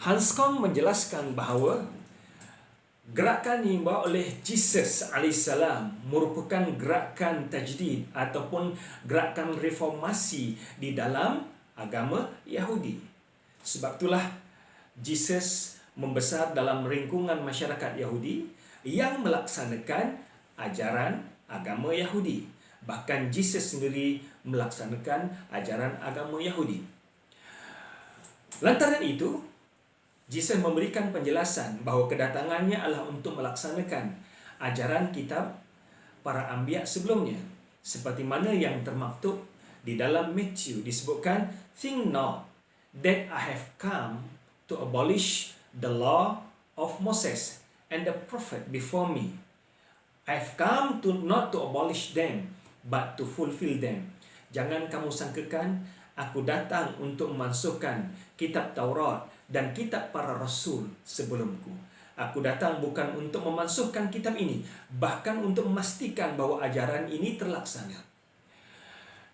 Hanscom menjelaskan bahawa gerakan yang dibawa oleh Jesus alaihissalam merupakan gerakan tajdid ataupun gerakan reformasi di dalam agama Yahudi. Sebab itulah Jesus membesar dalam lingkungan masyarakat Yahudi yang melaksanakan ajaran agama Yahudi. Bahkan Jesus sendiri melaksanakan ajaran agama Yahudi. Lantaran itu, Jesus memberikan penjelasan bahawa kedatangannya adalah untuk melaksanakan ajaran kitab para anbiya sebelumnya. Seperti mana yang termaktub di dalam Matthew disebutkan, "Think not that I have come to abolish the law of Moses and the prophet before me. I have come to not to abolish them, but to fulfill them." Jangan kamu sangkakan aku datang untuk memansuhkan kitab Taurat dan kitab para rasul sebelumku. Aku datang bukan untuk memansuhkan kitab ini, bahkan untuk memastikan bahawa ajaran ini terlaksana.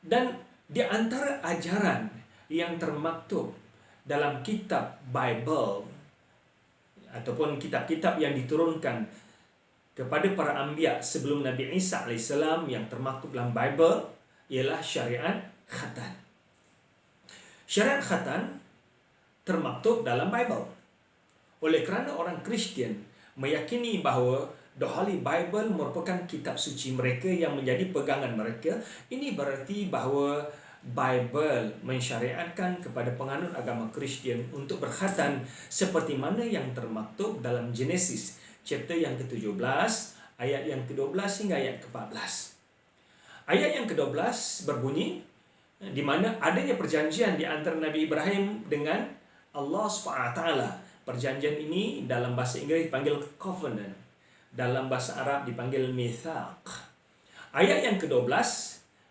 Dan di antara ajaran yang termaktub dalam kitab Bible ataupun kitab-kitab yang diturunkan kepada para anbiya sebelum Nabi Isa AS yang termaktub dalam Bible ialah syariat khatan. Syariat khatan termaktub dalam Bible. Oleh kerana orang Kristian meyakini bahawa The Holy Bible merupakan kitab suci mereka yang menjadi pegangan mereka, ini berarti bahawa Bible mensyariatkan kepada penganut agama Kristian untuk berkhatan seperti mana yang termaktub dalam Genesis chapter yang ke-17, ayat yang ke-12 hingga ayat ke-14. Ayat yang ke-12 berbunyi, di mana adanya perjanjian di antara Nabi Ibrahim dengan Allah SWT. Perjanjian ini dalam bahasa Inggeris dipanggil covenant, dalam bahasa Arab dipanggil mithaq. Ayat yang ke-12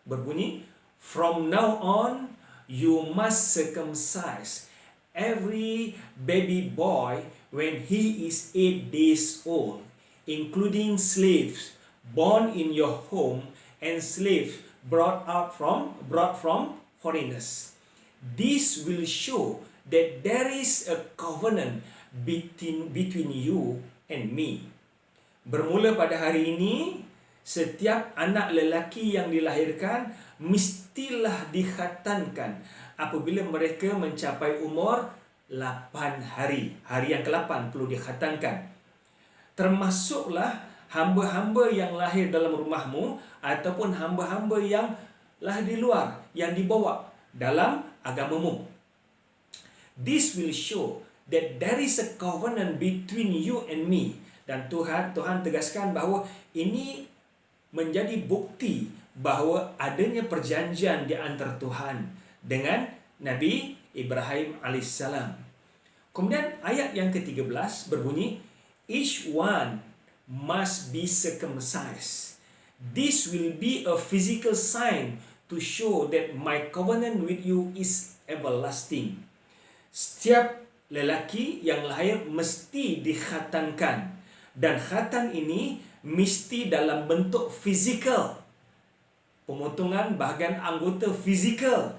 berbunyi, "From now on you must circumcise every baby boy when he is 8 days old, including slaves born in your home and slaves brought from foreigners. This will show that there is a covenant between you and me." Bermula pada hari ini, setiap anak lelaki yang dilahirkan mestilah dikhatankan apabila mereka mencapai umur 8 hari. Hari yang ke-8 perlu dikhatankan. Termasuklah hamba-hamba yang lahir dalam rumahmu ataupun hamba-hamba yang lahir di luar, yang dibawa dalam agamamu. This will show that there is a covenant between you and me. Dan Tuhan tegaskan bahawa ini menjadi bukti bahawa adanya perjanjian di antara Tuhan dengan Nabi Ibrahim alaihissalam. Kemudian ayat yang ke-13 berbunyi, "Each one must be circumcised. This will be a physical sign to show that my covenant with you is everlasting." Setiap lelaki yang lahir mesti dikhatankan, dan khatan ini mesti dalam bentuk fizikal, pemotongan bahagian anggota fizikal,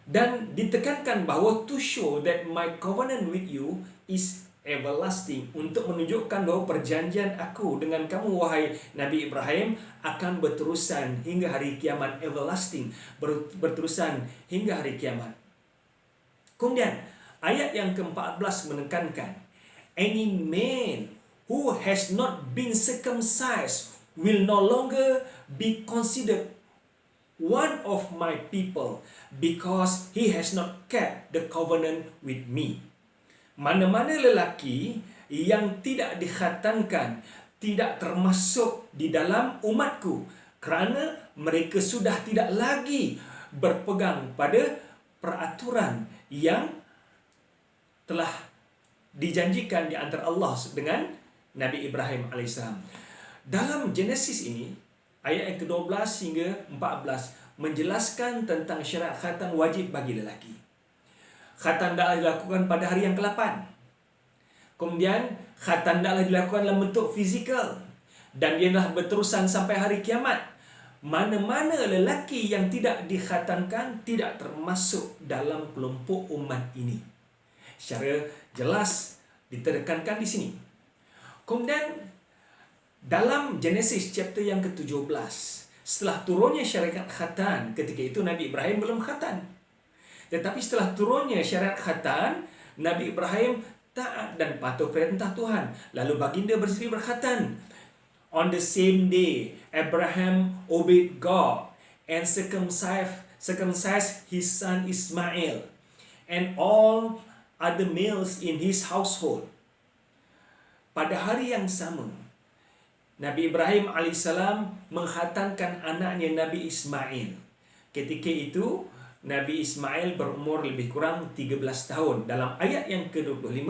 dan ditekankan bahawa to show that my covenant with you is everlasting, untuk menunjukkan bahawa perjanjian aku dengan kamu wahai Nabi Ibrahim akan berterusan hingga hari kiamat, everlasting, berterusan hingga hari kiamat. Kemudian ayat yang ke-14 menekankan, "Any man who has not been circumcised will no longer be considered one of my people because he has not kept the covenant with me." Mana-mana lelaki yang tidak dikhatankan tidak termasuk di dalam umatku, kerana mereka sudah tidak lagi berpegang pada peraturan yang telah dijanjikan di antara Allah dengan Nabi Ibrahim AS. Dalam Genesis ini, ayat yang ke-12 hingga 14 menjelaskan tentang syariat khatan wajib bagi lelaki. Khatan hendaklah dilakukan pada hari yang ke-8. Kemudian khatan hendaklah dilakukan dalam bentuk fizikal, dan ia adalah berterusan sampai hari kiamat. Mana-mana lelaki yang tidak dikhatankan tidak termasuk dalam kelompok umat ini. secara jelas ditekankan di sini. Kemudian dalam Genesis chapter yang ke-17, setelah turunnya syariat khatan, ketika itu Nabi Ibrahim belum khatan. Tetapi setelah turunnya syariat khatan, Nabi Ibrahim taat dan patuh perintah Tuhan. Lalu baginda berdiri berkhatan. On the same day, Abraham obeyed God and circumcised his son Ismail and all other males in his household. Pada hari yang sama, Nabi Ibrahim alaihissalam mengkhatankan anaknya Nabi Ismail. Ketika itu, Nabi Ismail berumur lebih kurang 13 tahun. Dalam ayat yang ke-25,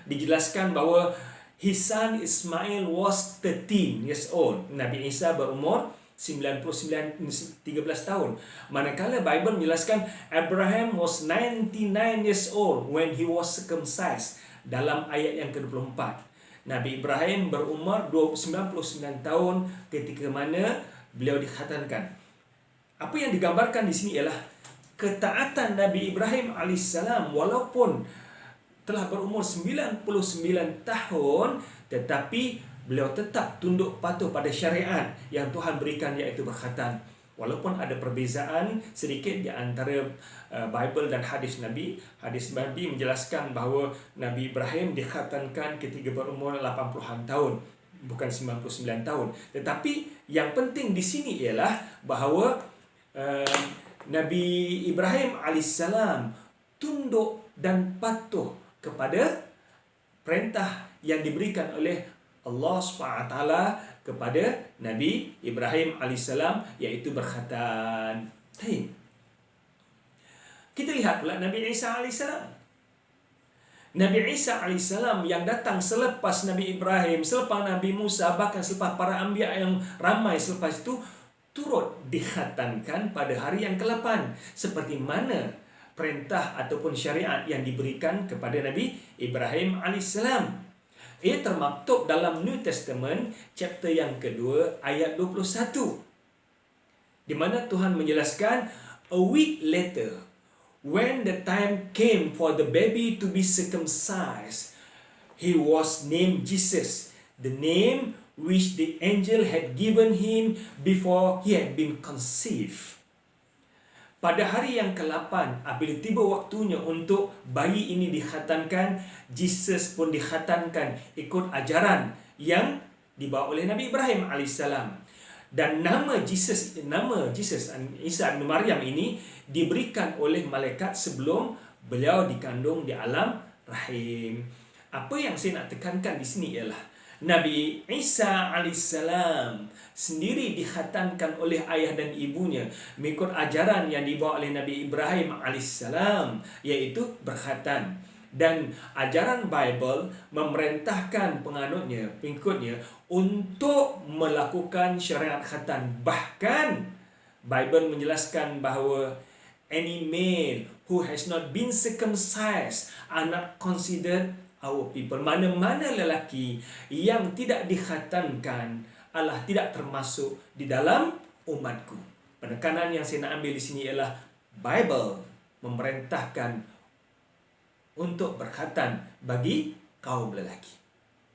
dijelaskan bahawa his son Ismail was 13 years old. Nabi Isa berumur 13 tahun. Manakala Bible menjelaskan Abraham was 99 years old when he was circumcised. Dalam ayat yang ke-24. Nabi Ibrahim berumur 99 tahun ketika mana beliau dikhatankan. Apa yang digambarkan di sini ialah ketaatan Nabi Ibrahim alaihissalam walaupun telah berumur 99 tahun, tetapi beliau tetap tunduk patuh pada syariat yang Tuhan berikan, iaitu berkhatan. Walaupun ada perbezaan sedikit di antara Bible dan hadis Nabi. Hadis Nabi menjelaskan bahawa Nabi Ibrahim dikhatankan ketika berumur 80-an tahun, bukan 99 tahun. Tetapi yang penting di sini ialah bahawa Nabi Ibrahim alaihissalam tunduk dan patuh kepada perintah yang diberikan oleh Allah SWT kepada Nabi Ibrahim alaihissalam, iaitu berkhatan. Kita lihat pula Nabi Isa alaihissalam. Nabi Isa alaihissalam yang datang selepas Nabi Ibrahim, selepas Nabi Musa, bahkan selepas para anbiya yang ramai selepas itu, turut dikhatankan pada hari yang ke-8, seperti mana perintah ataupun syariat yang diberikan kepada Nabi Ibrahim alaihissalam. Ia termaktub dalam New Testament chapter yang kedua ayat 21, di mana Tuhan menjelaskan, a week later when the time came for the baby to be circumcised, he was named Jesus, the name which the angel had given him before he had been conceived. Pada hari yang ke-8, apabila tiba waktunya untuk bayi ini dikhatankan, Jesus pun dikhatankan ikut ajaran yang dibawa oleh Nabi Ibrahim alaihissalam. Dan nama Jesus Isa bin Maryam ini diberikan oleh malaikat sebelum beliau dikandung di alam rahim. Apa yang saya nak tekankan di sini ialah Nabi Isa alaihissalam sendiri dikhatankan oleh ayah dan ibunya mengikut ajaran yang dibawa oleh Nabi Ibrahim alaihissalam, iaitu berkhatan. Dan ajaran Bible memerintahkan pengikutnya untuk melakukan syariat khatan. Bahkan Bible menjelaskan bahawa any male who has not been circumcised are not considered our people. Mana-mana lelaki yang tidak dikhatankan Allah tidak termasuk di dalam umatku. Penekanan yang saya nak ambil di sini ialah Bible memerintahkan untuk berkhatan bagi kaum lelaki.